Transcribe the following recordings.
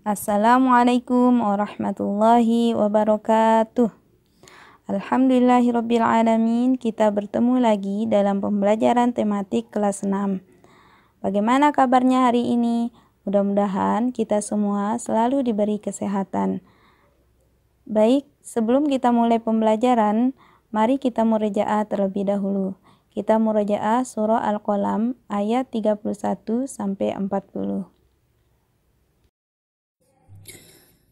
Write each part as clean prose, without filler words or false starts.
Assalamualaikum warahmatullahi wabarakatuh. Alhamdulillahirabbil alamin. Kita bertemu lagi dalam pembelajaran tematik kelas 6. Bagaimana kabarnya hari ini? Mudah-mudahan kita semua selalu diberi kesehatan. Baik, sebelum kita mulai pembelajaran, mari kita murojaah terlebih dahulu. Kita murojaah surah Al-Qalam ayat 31 sampai 40.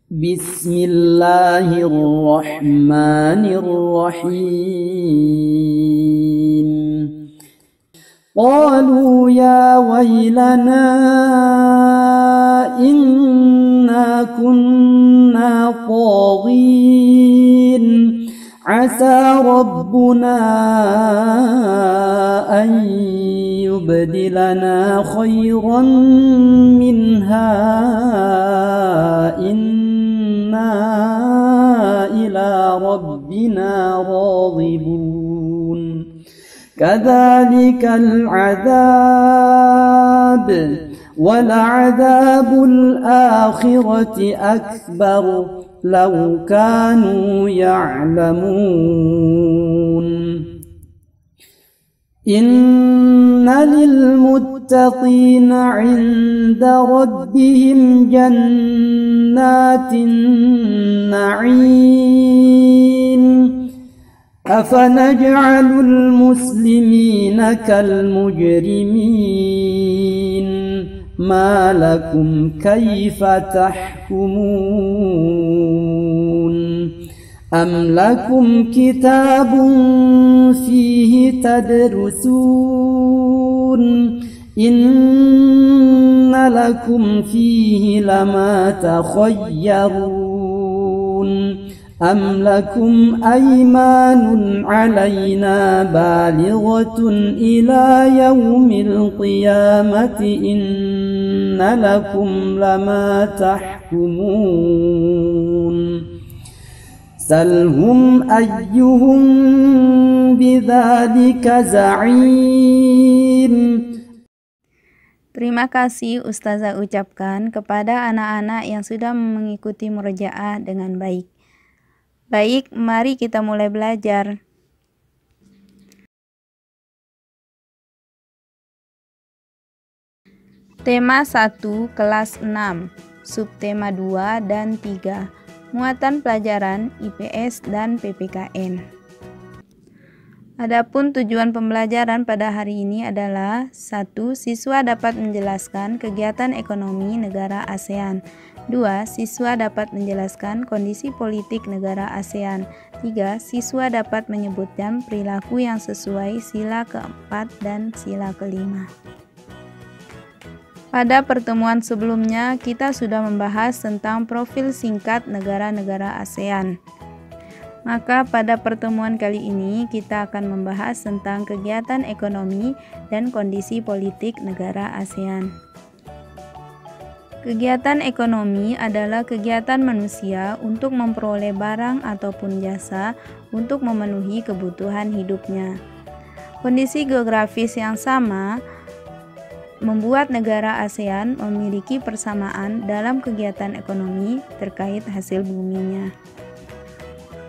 Bismillahirrahmanirrahim. Qalu ya waylana inna kunna taghin. Asa rabbuna an yubdilana khairan minha ila rabbina radibun. Kadzalikal adzab wal'adzabul akhirati akbar law kanu ya'lamun. Inna lil muttaqina 'inda rabbihim jannatin na'im. Afanaj'alul muslimina kal mujrimin. Ma lakum kaifa tahkumun. Am lakum kitabun fihi tadrusun. Inna lakum fihi lama takhayyarun. Am lakum aymanun alayna balighatun ila yaumil qiyamati. Inna lakum lama tahkumun. Salhum ayyuhum bidzalika za'im. Terima kasih Ustazah ucapkan kepada anak-anak yang sudah mengikuti murojaah dengan baik. Baik, mari kita mulai belajar. Tema 1 kelas 6, subtema 2 dan 3. Muatan pelajaran IPS dan PPKN. Adapun tujuan pembelajaran pada hari ini adalah 1. Siswa dapat menjelaskan kegiatan ekonomi negara ASEAN. 2. Siswa dapat menjelaskan kondisi politik negara ASEAN. 3. Siswa dapat menyebutkan perilaku yang sesuai sila keempat dan sila kelima. Pada pertemuan sebelumnya, kita sudah membahas tentang profil singkat negara-negara ASEAN. Maka pada pertemuan kali ini, kita akan membahas tentang kegiatan ekonomi dan kondisi politik negara ASEAN. Kegiatan ekonomi adalah kegiatan manusia untuk memperoleh barang ataupun jasa untuk memenuhi kebutuhan hidupnya. Kondisi geografis yang sama membuat negara ASEAN memiliki persamaan dalam kegiatan ekonomi terkait hasil buminya.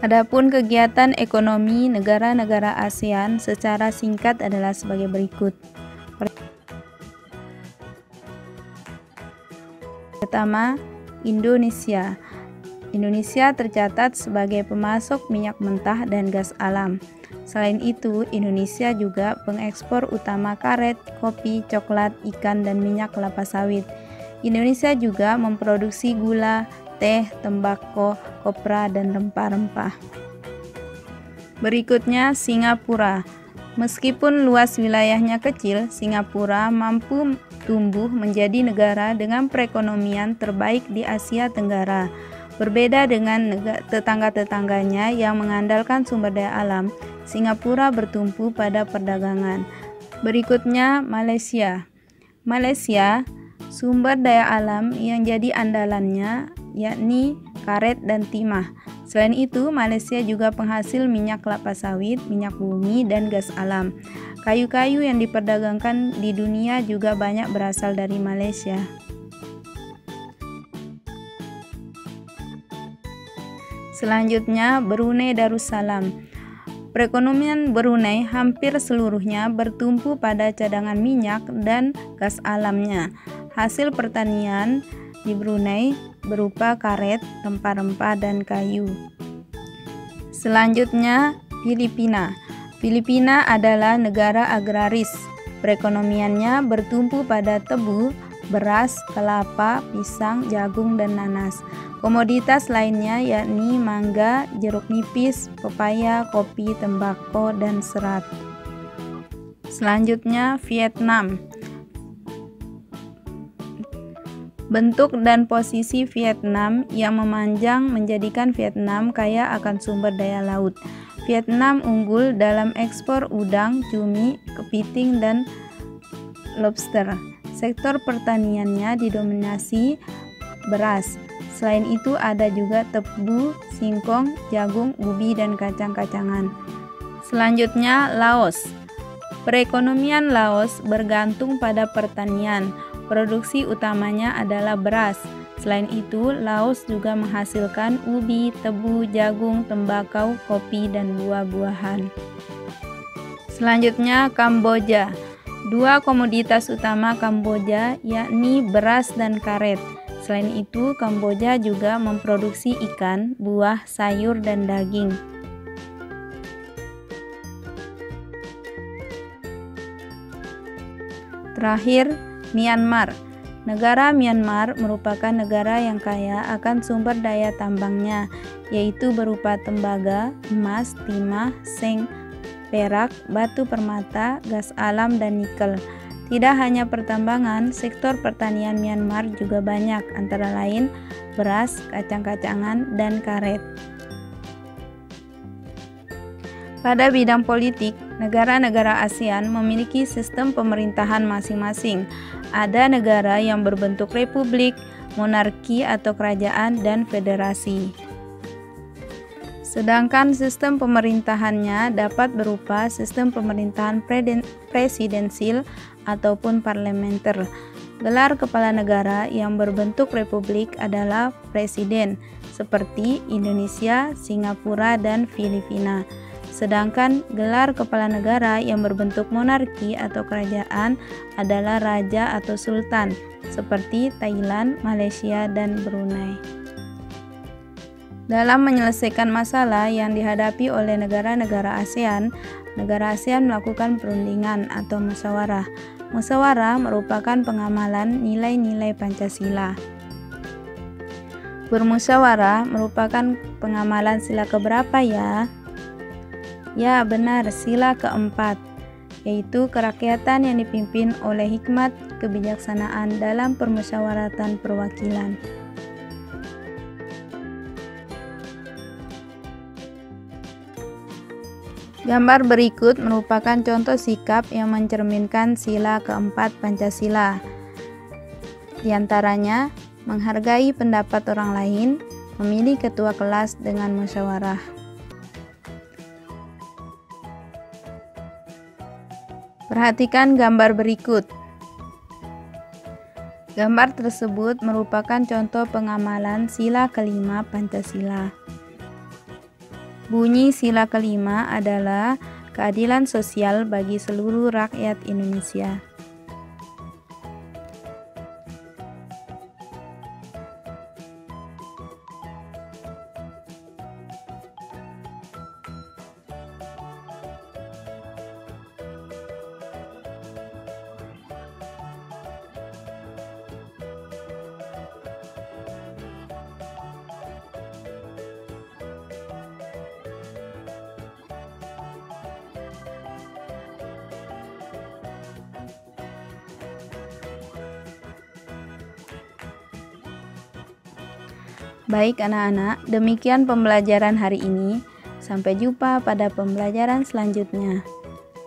Adapun kegiatan ekonomi negara-negara ASEAN secara singkat adalah sebagai berikut. Pertama, Indonesia. Indonesia tercatat sebagai pemasok minyak mentah dan gas alam. Selain itu, Indonesia juga pengekspor utama karet, kopi, coklat, ikan, dan minyak kelapa sawit. Indonesia juga memproduksi gula, teh, tembakau, kopra, dan rempah-rempah. Berikutnya, Singapura. Meskipun luas wilayahnya kecil, Singapura mampu tumbuh menjadi negara dengan perekonomian terbaik di Asia Tenggara. Berbeda dengan tetangga-tetangganya yang mengandalkan sumber daya alam, Singapura bertumpu pada perdagangan. Berikutnya, Malaysia. Malaysia, sumber daya alam yang jadi andalannya yakni karet dan timah. Selain itu, Malaysia juga penghasil minyak kelapa sawit, minyak bumi, dan gas alam. Kayu-kayu yang diperdagangkan di dunia juga banyak berasal dari Malaysia. Selanjutnya, Brunei Darussalam. Perekonomian Brunei hampir seluruhnya bertumpu pada cadangan minyak dan gas alamnya. Hasil pertanian di Brunei berupa karet, rempah-rempah, dan kayu. Selanjutnya, Filipina. Filipina adalah negara agraris. Perekonomiannya bertumpu pada tebu, beras, kelapa, pisang, jagung, dan nanas. Komoditas lainnya yakni mangga, jeruk nipis, pepaya, kopi, tembakau, dan serat. Selanjutnya, Vietnam. Bentuk dan posisi Vietnam yang memanjang menjadikan Vietnam kaya akan sumber daya laut. Vietnam unggul dalam ekspor udang, cumi, kepiting, dan lobster. Sektor pertaniannya didominasi beras. Selain itu ada juga tebu, singkong, jagung, ubi, dan kacang-kacangan. Selanjutnya, Laos. Perekonomian Laos bergantung pada pertanian. Produksi utamanya adalah beras. Selain itu, Laos juga menghasilkan ubi, tebu, jagung, tembakau, kopi, dan buah-buahan. Selanjutnya, Kamboja. Dua komoditas utama Kamboja yakni beras dan karet. Selain itu, Kamboja juga memproduksi ikan, buah, sayur, dan daging. Terakhir, Myanmar. Negara Myanmar merupakan negara yang kaya akan sumber daya tambangnya, yaitu berupa tembaga, emas, timah, seng, perak, batu permata, gas alam, dan nikel. Tidak hanya pertambangan, sektor pertanian Myanmar juga banyak, antara lain beras, kacang-kacangan, dan karet. Pada bidang politik, negara-negara ASEAN memiliki sistem pemerintahan masing-masing. Ada negara yang berbentuk republik, monarki atau kerajaan, dan federasi. Sedangkan sistem pemerintahannya dapat berupa sistem pemerintahan presidensil ataupun parlementer. Gelar kepala negara yang berbentuk republik adalah presiden, seperti Indonesia, Singapura, dan Filipina. Sedangkan gelar kepala negara yang berbentuk monarki atau kerajaan adalah raja atau sultan, seperti Thailand, Malaysia, dan Brunei. Dalam menyelesaikan masalah yang dihadapi oleh negara-negara ASEAN melakukan perundingan atau musyawarah. Musyawarah merupakan pengamalan nilai-nilai Pancasila. Bermusyawarah merupakan pengamalan sila keberapa ya? Ya, benar, sila keempat, yaitu kerakyatan yang dipimpin oleh hikmat kebijaksanaan dalam permusyawaratan perwakilan. Gambar berikut merupakan contoh sikap yang mencerminkan sila keempat Pancasila. Di antaranya, menghargai pendapat orang lain, memilih ketua kelas dengan musyawarah. Perhatikan gambar berikut. Gambar tersebut merupakan contoh pengamalan sila kelima Pancasila. Bunyi sila kelima adalah keadilan sosial bagi seluruh rakyat Indonesia. Baik anak-anak, demikian pembelajaran hari ini. Sampai jumpa pada pembelajaran selanjutnya.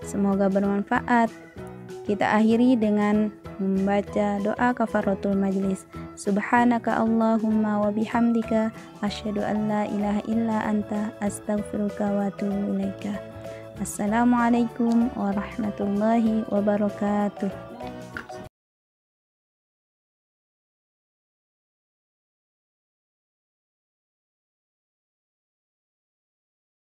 Semoga bermanfaat. Kita akhiri dengan membaca doa kafaratul majlis. Subhanaka Allahumma wa bihamdika asyhadu an la ilaha illa anta astaghfiruka wa atubu ilaika. Assalamualaikum warahmatullahi wabarakatuh.